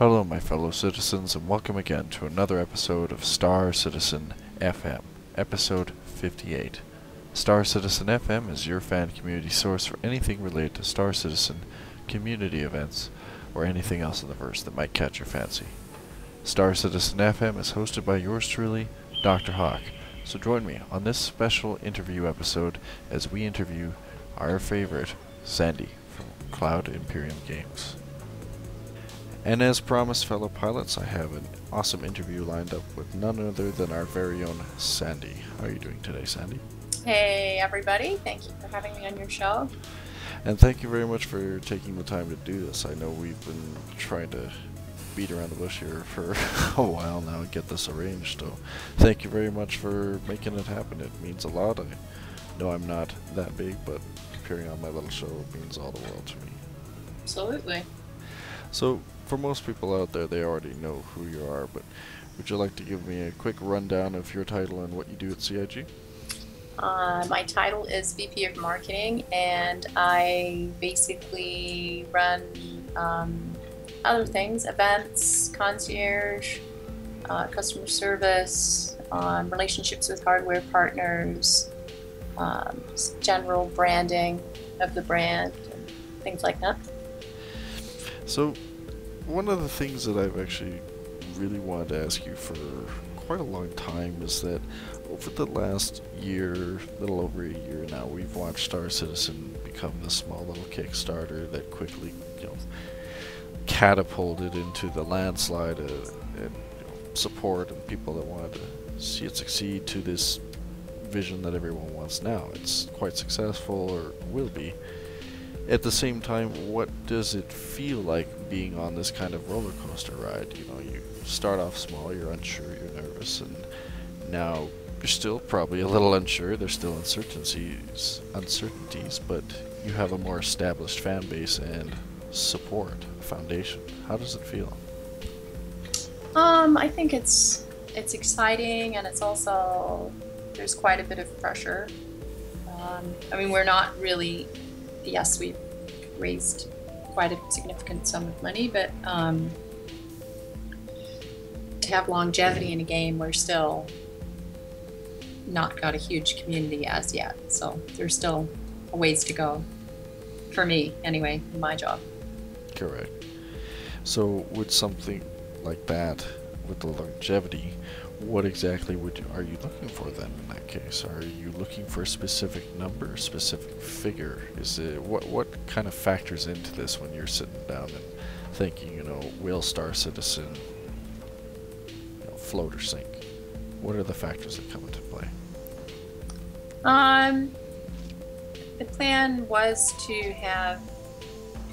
Hello, my fellow citizens, and welcome again to another episode of Star Citizen FM, episode 58. Star Citizen FM is your fan community source for anything related to Star Citizen, community events, or anything else in the verse that might catch your fancy. Star Citizen FM is hosted by yours truly, Dr. Hawk, so join me on this special interview episode as we interview our favorite, Sandi, from Cloud Imperium Games. And as promised, fellow pilots, I have an awesome interview lined up with none other than our very own Sandi. How are you doing today, Sandi? Hey everybody, thank you for having me on your show. And thank you very much for taking the time to do this. I know we've been trying to beat around the bush here for a while now and get this arranged, so thank you very much for making it happen. It means a lot. I know I'm not that big, but appearing on my little show means all the world to me. Absolutely. So, for most people out there, they already know who you are, but would you like to give me a quick rundown of your title and what you do at CIG? My title is VP of Marketing, and I basically run other things, events, concierge, customer service, relationships with hardware partners, just general branding of the brand, and things like that. So, one of the things that I've actually really wanted to ask you for quite a long time is that over the last year, little over a year now, we've watched Star Citizen become this small little Kickstarter that quickly, catapulted into the landslide and support and people that wanted to see it succeed to this vision that everyone wants now. It's quite successful, or will be. At the same time, what does it feel like being on this kind of roller coaster ride? You start off small, you're unsure, you're nervous, and now you're still probably a little unsure. There's still uncertainties, but you have a more established fan base and support, a foundation. How does it feel? I think it's exciting, and it's also, there's quite a bit of pressure. We're not really. Yes, we've raised quite a significant sum of money, but to have longevity in a game, we're still not got a huge community as yet. So there's still a ways to go, for me anyway, in my job. Correct. So with something like that, with the longevity, what exactly are you looking for then in that case? Are you looking for a specific number, a specific figure? Is it what kind of factors into this when you're sitting down and thinking, will Star Citizen float or sink? What are the factors that come into play? The plan was to have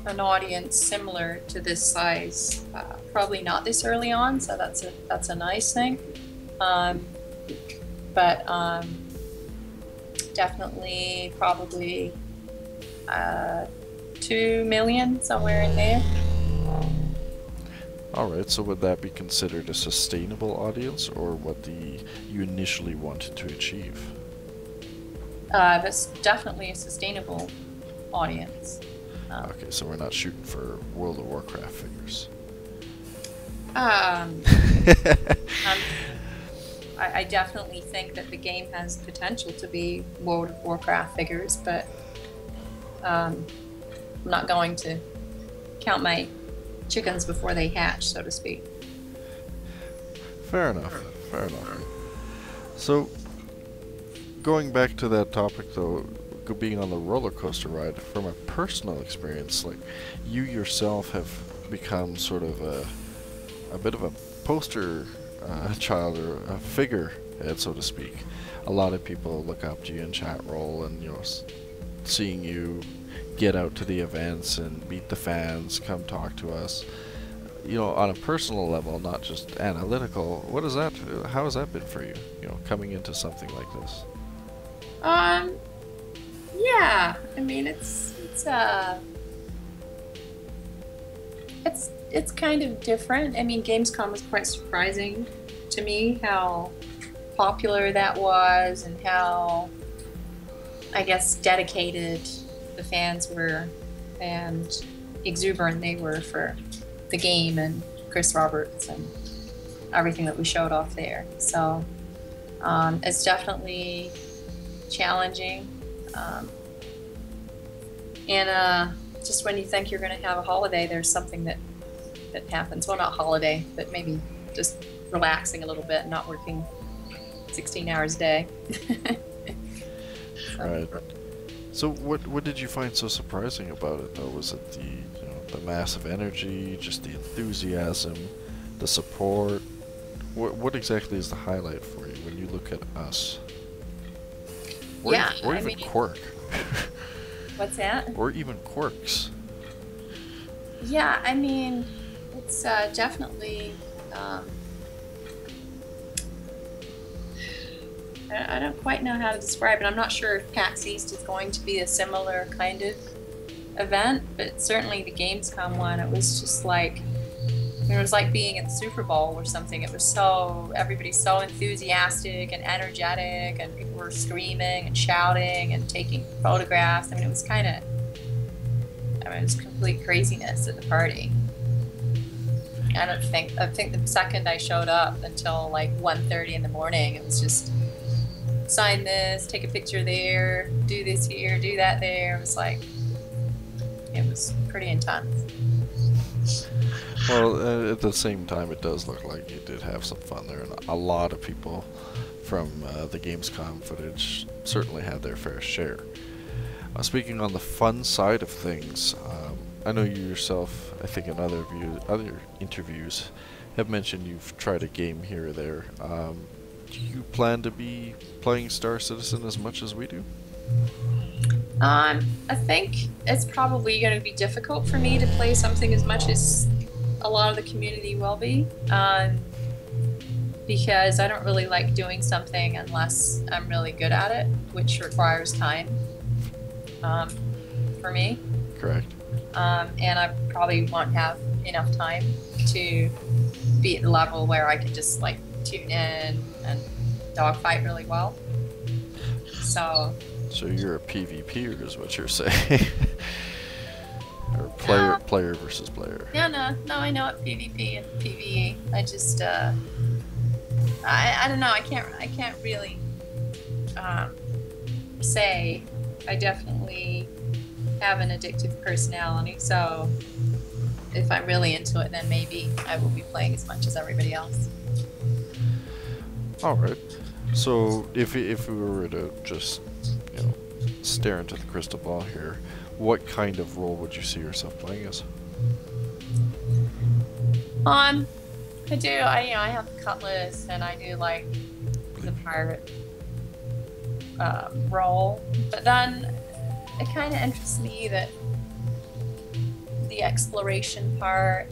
an audience similar to this size, probably not this early on, so that's a nice thing. But definitely probably 2 million, somewhere in there. Alright, so would that be considered a sustainable audience, or what you initially wanted to achieve? That's definitely a sustainable audience. Okay, so we're not shooting for World of Warcraft figures. I definitely think that the game has potential to be World of Warcraft figures, but I'm not going to count my chickens before they hatch, so to speak. Fair enough. So, going back to that topic though, being on the roller coaster ride, from a personal experience, like, you yourself have become sort of a bit of a poster child, or a figurehead, so to speak. A lot of people look up to you in chat roll, and seeing you get out to the events and meet the fans, come talk to us, on a personal level, not just analytical. How has that been for you, coming into something like this? Yeah, it's kind of different. Gamescom was quite surprising to me how popular that was, and how, I guess, dedicated the fans were and exuberant they were for the game. And Chris Roberts and everything that we showed off there. So it's definitely challenging. And just when you think you're going to have a holiday, there's something that happens. Well, not holiday, but maybe just relaxing a little bit and not working 16 hours a day. Right. So what did you find so surprising about it, though? Was it the massive energy, just the enthusiasm, the support? What exactly is the highlight for you when you look at us? Or even Quirk. What's that? Or even Quirks. Yeah, I mean, it's definitely. I don't quite know how to describe it. I'm not sure if PAX East is going to be a similar kind of event, but certainly the Gamescom one, it was just like, it was like being at the Super Bowl or something. It was everybody's so enthusiastic and energetic, and people were screaming and shouting and taking photographs. I mean, it was it was complete craziness at the party. I think the second I showed up until like 1:30 in the morning, it was just sign this, take a picture there, do this here, do that there. It was pretty intense. Well, at the same time, it does look like you did have some fun there, and a lot of people from the Gamescom footage certainly had their fair share. Speaking on the fun side of things, I know you yourself, I think in other interviews, have mentioned you've tried a game here or there. Do you plan to be playing Star Citizen as much as we do? I think it's probably going to be difficult for me to play something as much as a lot of the community will be, because I don't really like doing something unless I'm really good at it, which requires time for me. Correct. And I probably won't have enough time to be at the level where I can just like tune in and dogfight really well. So you're a PvPer is what you're saying. Or player versus player. No, I know what PvP and PvE. I just I don't know, I can't really say. I definitely have an addictive personality, so if I'm really into it, then maybe I will be playing as much as everybody else. Alright. So if we were to just, stare into the crystal ball here, what kind of role would you see yourself playing as? I have the Cutlass, and I do like the pirate role, but then it kind of interests me that the exploration part.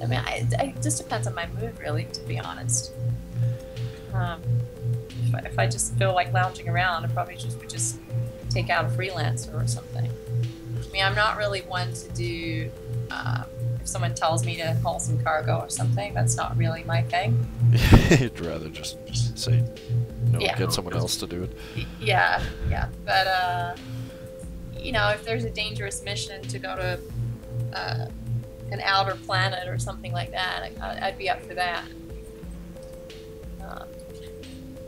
I mean, it just depends on my mood, really, to be honest. If I just feel like lounging around, I probably would just take out a freelancer or something. I mean, I'm not really one to do, if someone tells me to haul some cargo or something, that's not really my thing. You'd rather just say, get someone else to do it. Yeah. But, if there's a dangerous mission to go to an outer planet or something like that, I'd be up for that.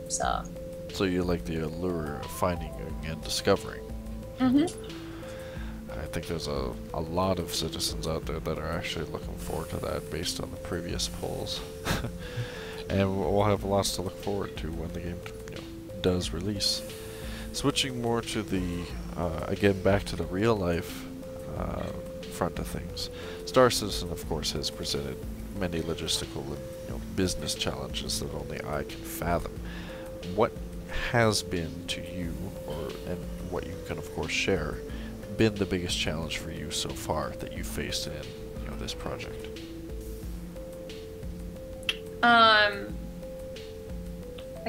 So you like the allure of finding and discovering. Mm-hmm. I think there's a lot of citizens out there that are actually looking forward to that based on the previous polls. And we'll have lots to look forward to when the game does release. Switching more to the, again, back to the real life front of things. Star Citizen, of course, has presented many logistical and business challenges that only I can fathom. What has been to you, and what you can of course share, been the biggest challenge for you so far that you faced in this project? I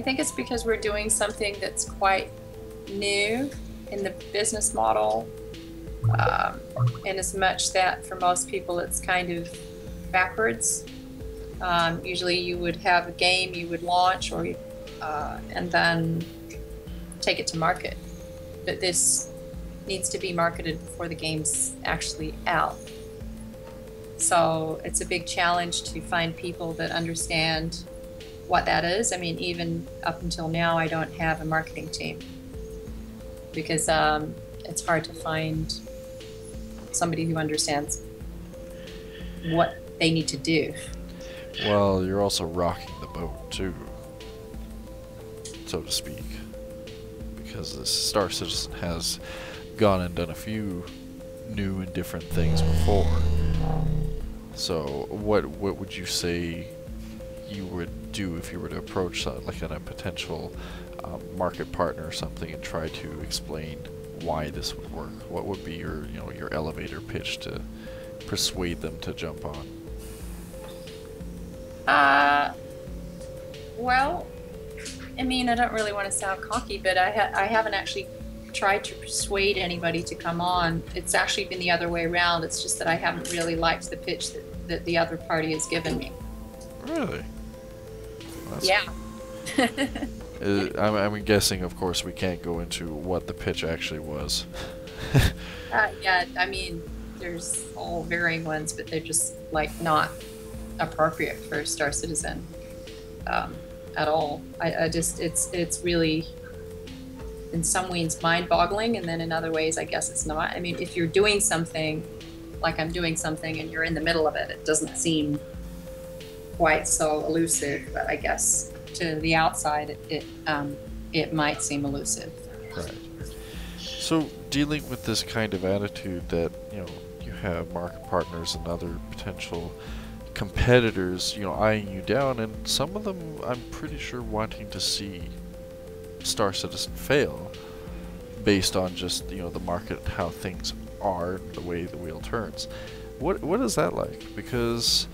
think it's because we're doing something that's quite new in the business model, in as much that for most people it's kind of backwards. Usually you would have a game you would launch and then take it to market. But this needs to be marketed before the game's actually out. So it's a big challenge to find people that understand what that is. I mean, even up until now, I don't have a marketing team because it's hard to find somebody who understands what they need to do. Well, you're also rocking the boat too, so to speak, because this Star Citizen has gone and done a few new and different things before. So what would you say you would do if you were to approach like a potential market partner or something and try to explain why this would work? What would be your your elevator pitch to persuade them to jump on? Well, I mean, I don't really want to sound cocky, but I haven't actually tried to persuade anybody to come on. It's actually been the other way around. It's just that I haven't really liked the pitch that the other party has given me. Really? That's Yeah. I'm guessing, of course, we can't go into what the pitch actually was. Yeah, I mean, there's all varying ones, but they're just like not appropriate for Star Citizen at all. I just it's really in some ways mind-boggling, and then in other ways I guess it's not. I mean, if you're doing something like I'm doing something and you're in the middle of it, it doesn't seem quite so elusive, but I guess to the outside it might seem elusive. Right. So dealing with this kind of attitude that you have market partners and other potential competitors eyeing you down, and some of them I'm pretty sure wanting to see Star Citizen fail based on just the market, how things are, the way the wheel turns. What is that like? Because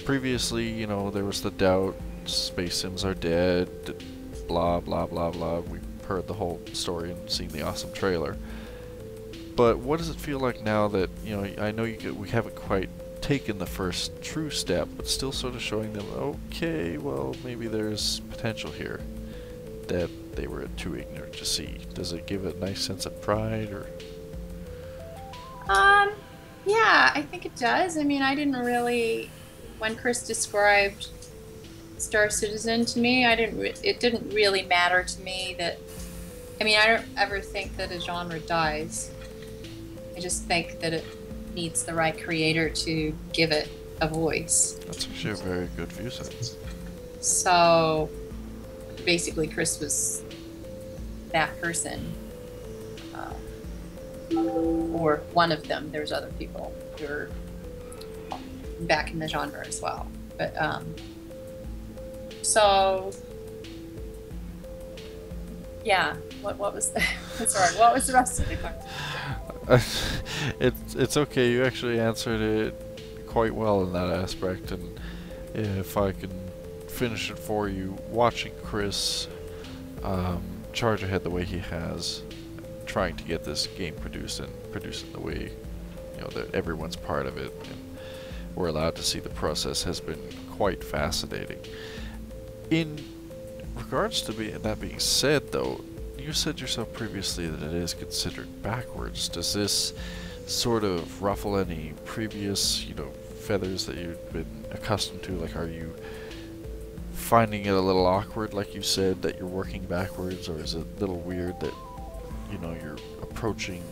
previously there was the doubt, space sims are dead, blah blah blah blah. We've heard the whole story and seen the awesome trailer. But what does it feel like now that I know we haven't quite taken the first true step, but still sort of showing them, okay, well, maybe there's potential here that they were too ignorant to see. Does it give a nice sense of pride, or? Yeah, I think it does. I mean, I didn't really, when Chris described Star Citizen to me, it didn't really matter to me that, I mean, I don't ever think that a genre dies. I just think that it needs the right creator to give it a voice. That's actually a very good view set. So basically Chris was that person, or one of them. There's other people who are back in the genre as well, but so yeah, what was the sorry, what was the rest of the question? It's okay, you actually answered it quite well in that aspect, and if I can finish it for you, watching Chris charge ahead the way he has, trying to get this game produced and produce it the way that everyone's part of it and we're allowed to see the process, has been quite fascinating. In regards to that being said, though, you said yourself previously that it is considered backwards. Does this sort of ruffle any previous feathers that you've been accustomed to? Like, are you finding it a little awkward, like you said, that you're working backwards, or is it a little weird that you're approaching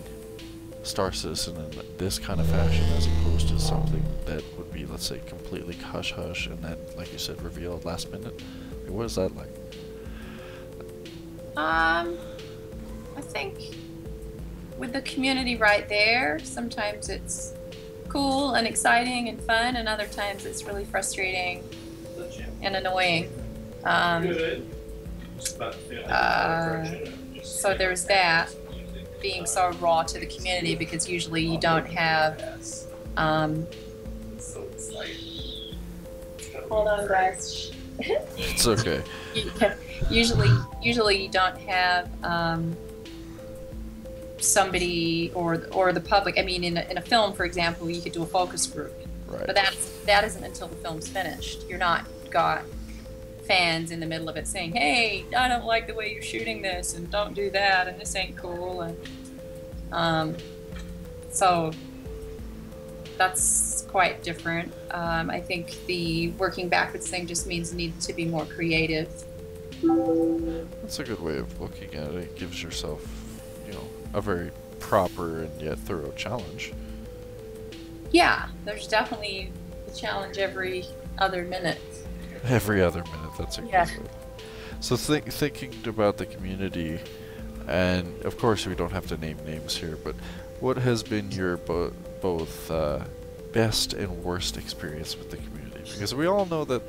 Star Citizen in this kind of fashion as opposed to something that would be, let's say, completely hush-hush and then, like you said, revealed last minute? Like, what is that like? I think with the community right there, sometimes it's cool and exciting and fun, and other times it's really frustrating and annoying. So there's that, being so raw to the community, because usually you don't have hold on, guys. It's okay. Usually you don't have somebody or the public. I mean, in a film, for example, you could do a focus group, Right. but that isn't until the film's finished. You're not got fans in the middle of it saying, "Hey, I don't like the way you're shooting this, and don't do that, and this ain't cool." And so that's quite different. I think the working backwards thing just means need to be more creative. That's a good way of looking at it. It gives yourself, a very proper and yet thorough challenge. Yeah, there's definitely a challenge every other minute. Every other minute, that's a good Yeah. word. So thinking about the community, and of course we don't have to name names here, but what has been your both best and worst experience with the community? Because we all know that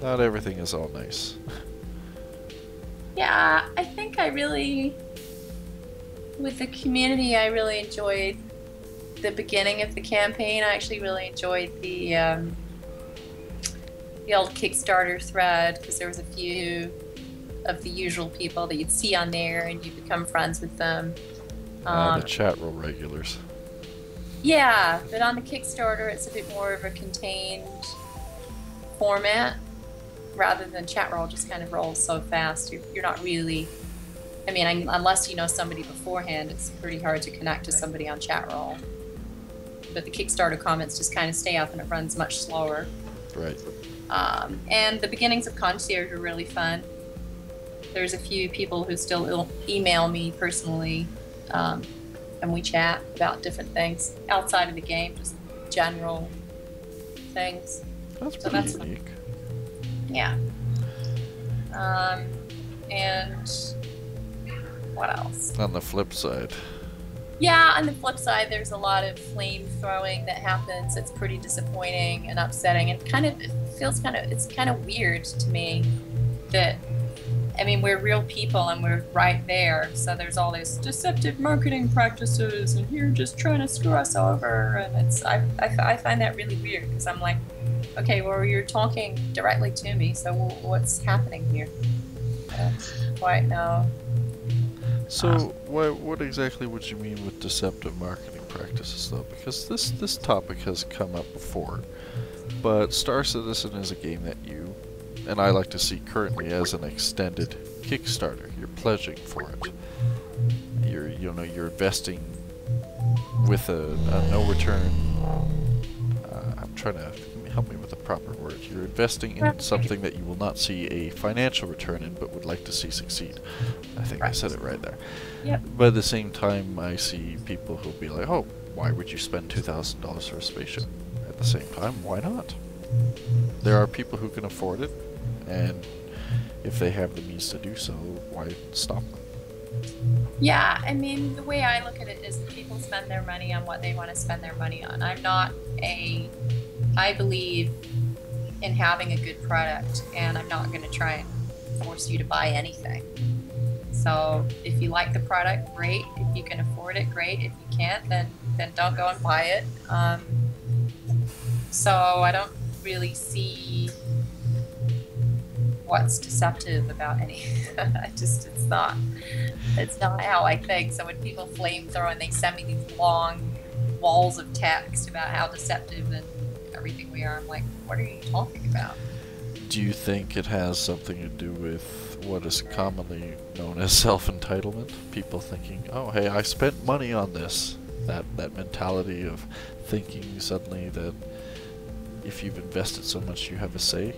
not everything is all nice. Yeah, I think with the community, I really enjoyed the beginning of the campaign. I actually really enjoyed the old Kickstarter thread, because there was a few of the usual people that you'd see on there, and you become friends with them. The chat roll regulars. Yeah, but on the Kickstarter, it's a bit more of a contained format, rather than chat roll just kind of rolls so fast. You're not really, unless you know somebody beforehand, it's pretty hard to connect to somebody on chat roll. But the Kickstarter comments just kind of stay up, and it runs much slower. Right. And the beginnings of Concierge were really fun. There's a few people who still email me personally, and we chat about different things outside of the game, just general things. That's So pretty that's fun. unique. Yeah. And what else? On the flip side, Yeah, on the flip side, there's a lot of flame throwing that happens. It's pretty disappointing and upsetting, and it's kind of weird to me that, we're real people and we're right there. So there's all these deceptive marketing practices, and you're just trying to screw us over. And I find that really weird, because I'm like, okay, well, you're talking directly to me, so what's happening here? I don't quite know. so what exactly would you mean with deceptive marketing practices, though? Because this topic has come up before, but Star Citizen is a game that you and I like to see currently as an extended Kickstarter. You're pledging for it. You're investing with a no return. I'm trying to help me with the proper word. You're investing in something that you will not see a financial return in, but would like to see succeed. I think I said it right there. Yep. But at the same time, I see people who'll be like, "Oh, why would you spend $2,000 for a spaceship?" At the same time, why not? There are people who can afford it, and if they have the means to do so, why stop them? Yeah, the way I look at it is that people spend their money on what they want to spend their money on. I believe in having a good product, and I'm not going to try and force you to buy anything. So if you like the product, great. If you can afford it, great. If you can't, then don't go and buy it. So I don't really see what's deceptive about any. It's not how I think. So when people flamethrow and they send me these long walls of text about how deceptive and everything we are, I'm like, what are you talking about? Do you think it has something to do with what is commonly known as self-entitlement? People thinking, "Oh, hey, I spent money on this." That mentality of thinking suddenly that if you've invested so much, you have a say.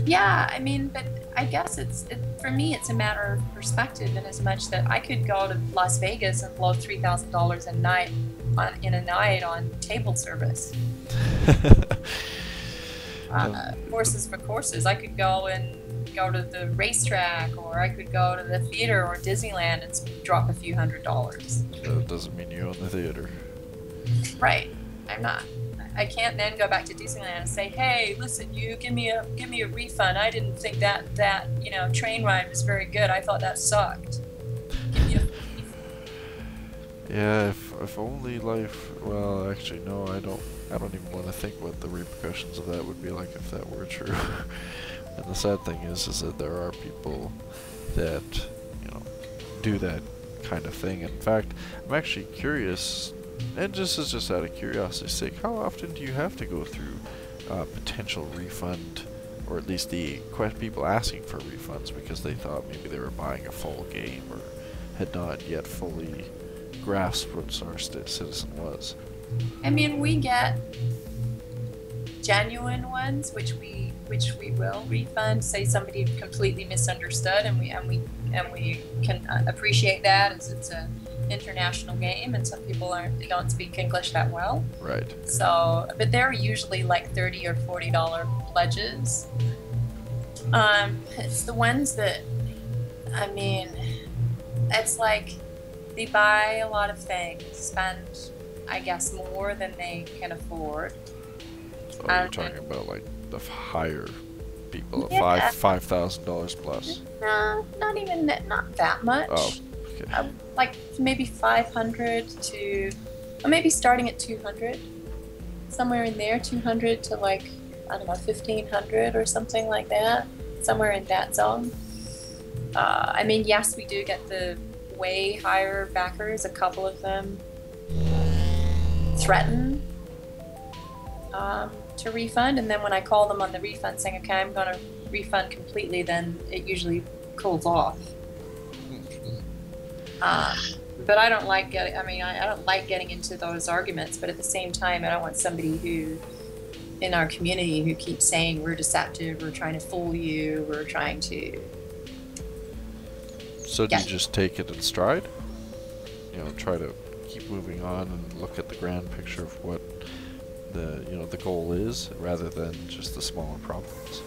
Yeah, but I guess for me, it's a matter of perspective, in as much that I could go to Las Vegas and blow $3,000 in a night on table service. Horses for courses. I could go to the racetrack, or I could go to the theater or Disneyland and drop a few $100s. That doesn't mean you own the theater. Right. I'm not. I can't then go back to Disneyland and say, "Hey, listen, you give me a refund. I didn't think that train ride was very good. I thought that sucked." Give me a Yeah, if only life. Well, actually, no, I don't even want to think what the repercussions of that would be like if that were true. And the sad thing is that there are people that do that kind of thing. In fact, I'm actually curious, and this is just out of curiosity's sake, how often do you have to go through potential refund, or at least the people asking for refunds because they thought maybe they were buying a full game or had not yet fully grasped what Star Citizen was? I mean, we get genuine ones, which we will refund. Say somebody completely misunderstood, and we can appreciate that, as it's a international game, and some people don't speak English that well. Right. So, but they're usually like $30 or $40 pledges. It's the ones that, I mean, it's like they buy a lot of things, spend, I guess, more than they can afford. Oh, you're talking about like the higher people, Yeah. $5,000 plus. No, not even that, not that much. Oh, okay. Like maybe 500 to, or maybe starting at 200, somewhere in there, 200 to like, I don't know, 1,500 or something like that, somewhere in that zone. I mean, yes, we do get the way higher backers. A couple of them threaten to refund, and then when I call them on the refund saying, okay, I'm going to refund completely, then it usually cools off. But I don't like I don't like getting into those arguments, but at the same time, I don't want somebody who, in our community, who keeps saying we're deceptive, we're trying to fool you, we're trying to... So do you just take it in stride? You know, try to keep moving on and look at the grand picture of what the goal is, rather than just the smaller problems.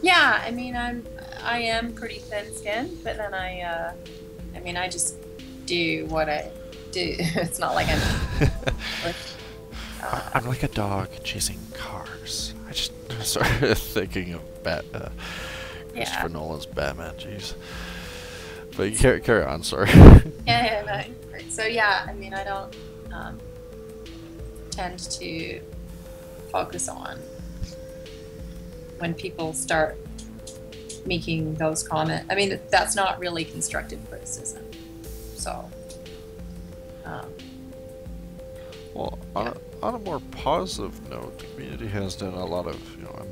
Yeah, I mean, I am pretty thin-skinned, but then I just do what I do. It's not like I'm like a dog chasing cars. I just started thinking of Christopher Nolan's Batman. Jeez. But you carry on. Sorry. Yeah, no. So yeah, I mean, I don't tend to focus on when people start making those comments. I mean, that's not really constructive criticism. So, well, on a more positive note, the community has done a lot of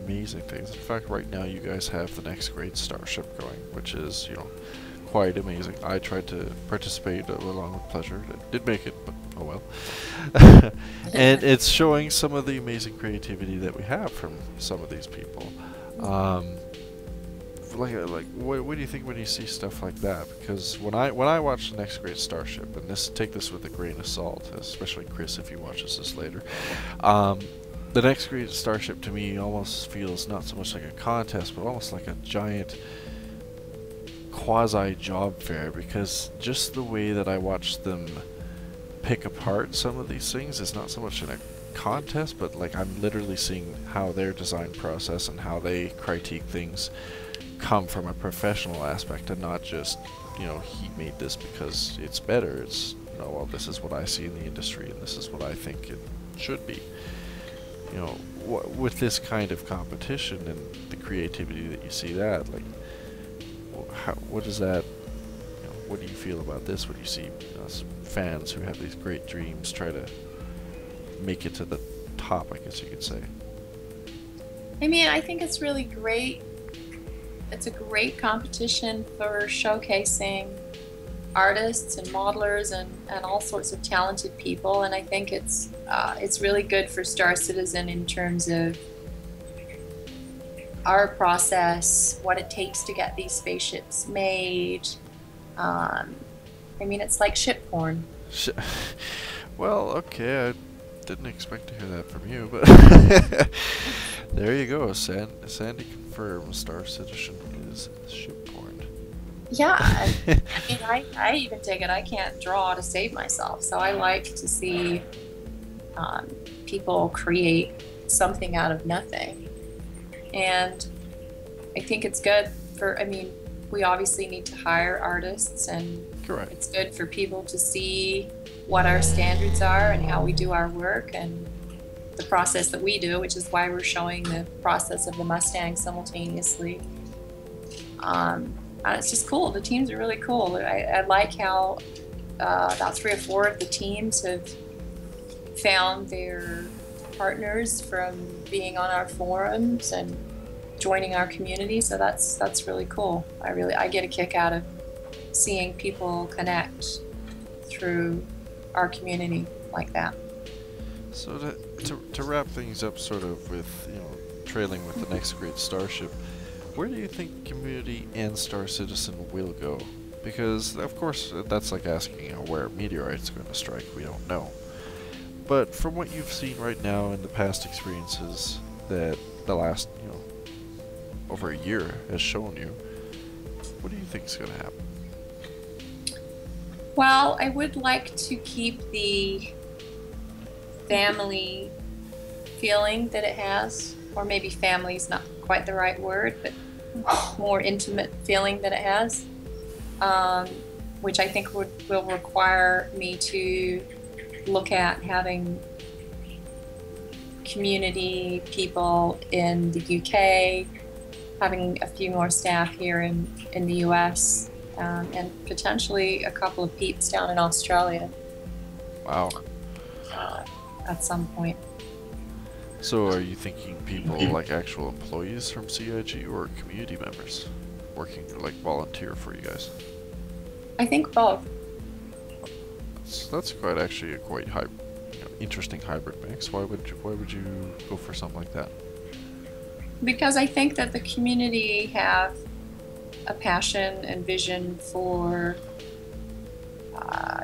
amazing things. In fact, right now you guys have the next great starship going, which is quite amazing. I tried to participate along with pleasure. I did make it, but oh well. And it's showing some of the amazing creativity that we have from some of these people. Like what do you think when you see stuff like that? Because when I watch the next great starship, and take this with a grain of salt, especially Chris if he watches this later, the next great starship to me almost feels not so much like a contest, but almost like a giant quasi job fair, because just the way that I watch them pick apart some of these things is not so much in a contest, but like I'm literally seeing how their design process and how they critique things come from a professional aspect, and not just he made this because it's better. It's well, this is what I see in the industry, and this is what I think it should be. With this kind of competition and the creativity that you see, that like, what is that? What do you feel about this when you see fans who have these great dreams try to make it to the top, I guess you could say? I mean, I think it's really great. It's a great competition for showcasing artists and modelers and all sorts of talented people, and I think it's really good for Star Citizen in terms of our process, what it takes to get these spaceships made. I mean, it's like ship porn. Well, okay, I didn't expect to hear that from you, but there you go. Sandi confirms Star Citizen is ship porn. Yeah, I mean, I even take it I can't draw to save myself, so I like to see people create something out of nothing. And I think it's good I mean, we obviously need to hire artists, and correct. It's good for people to see what our standards are and how we do our work and the process that we do, which is why we're showing the process of the Mustang simultaneously. And it's just cool. The teams are really cool. I like how about 3 or 4 of the teams have found their partners from being on our forums and joining our community, so that's really cool. I get a kick out of seeing people connect through our community like that. So to wrap things up, sort of with, you know, trailing with the next great starship, where do you think community and Star Citizen will go? Because of course that's like asking, you know, where a meteorite's going to strike. We don't know. But from what you've seen right now and the past experiences that the last, you know, over a year has shown you, what do you think is going to happen? Well, I would like to keep the family feeling that it has, or maybe family is not quite the right word, but more intimate feeling that it has, which I think will require me to look at having community people in the UK, having a few more staff here in the US, and potentially a couple of peeps down in Australia. Wow. At some point. So are you thinking people like actual employees from CIG or community members working like volunteer for you guys? I think both. That's quite actually a quite interesting hybrid mix. Why would you go for something like that? Because I think that the community have a passion and vision for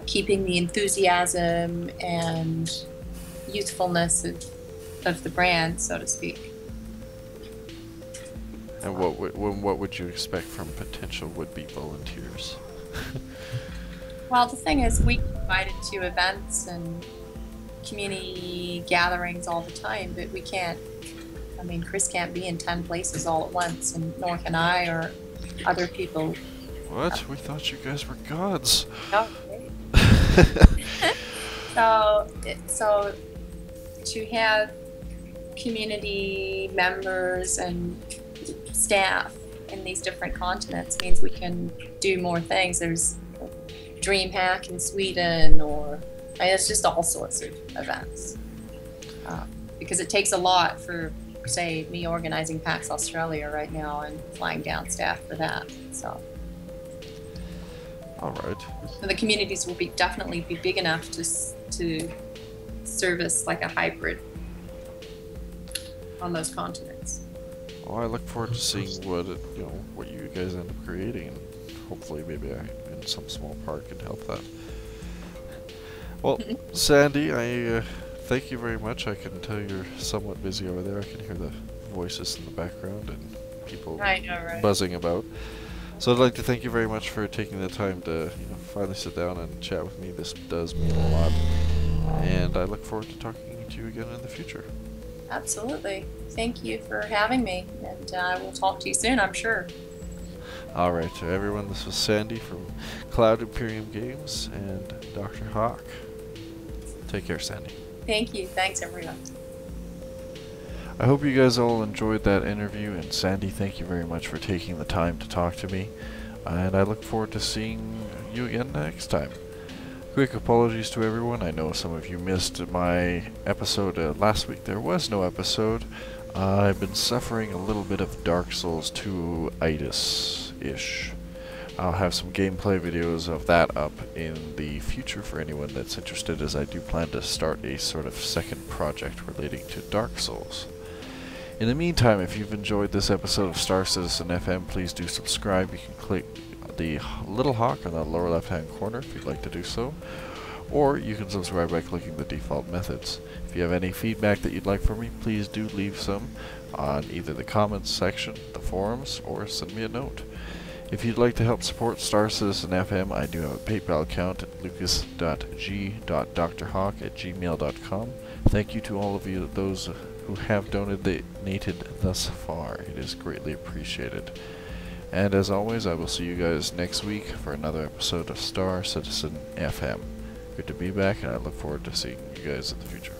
keeping the enthusiasm and youthfulness of the brand, so to speak. And what would you expect from potential would-be volunteers? Well, the thing is, we get invited to events and community gatherings all the time, but we can't, I mean, Chris can't be in 10 places all at once, and nor can I or other people. What? We thought you guys were gods. No. So to have community members and staff in these different continents means we can do more things. There's DreamHack in Sweden, or it's just all sorts of events. Because it takes a lot for, say, me organizing PAX Australia right now and flying down staff for that. So. All right. So the communities will definitely be big enough to service like a hybrid on those continents. Well, I look forward to seeing what you guys end up creating, and hopefully maybe I, in some small part, can help that. Well, Sandy, I thank you very much. I can tell you're somewhat busy over there. I can hear the voices in the background and people buzzing about. So I'd like to thank you very much for taking the time to finally sit down and chat with me. This does mean a lot, and I look forward to talking to you again in the future. Absolutely. Thank you for having me, and we'll talk to you soon, I'm sure. Alright, to everyone, this was Sandy from Cloud Imperium Games and Dr. Hawk. Take care, Sandy. Thank you. Thanks, everyone. I hope you guys all enjoyed that interview, and Sandy, thank you very much for taking the time to talk to me, and I look forward to seeing you again next time. Quick apologies to everyone. I know some of you missed my episode last week. There was no episode. I've been suffering a little bit of Dark Souls 2-itis-ish. I'll have some gameplay videos of that up in the future for anyone that's interested, as I do plan to start a sort of second project relating to Dark Souls. In the meantime, if you've enjoyed this episode of Star Citizen FM, please do subscribe. You can click the little hawk on the lower left hand corner if you'd like to do so, or you can subscribe by clicking the default methods. If you have any feedback that you'd like from me, please do leave some on either the comments section, the forums, or send me a note. If you'd like to help support Star Citizen FM, I do have a PayPal account at lucas.g.drhawk@gmail.com. Thank you to all of you, those who have donated thus far. It is greatly appreciated. And as always, I will see you guys next week for another episode of Star Citizen FM. Good to be back, and I look forward to seeing you guys in the future.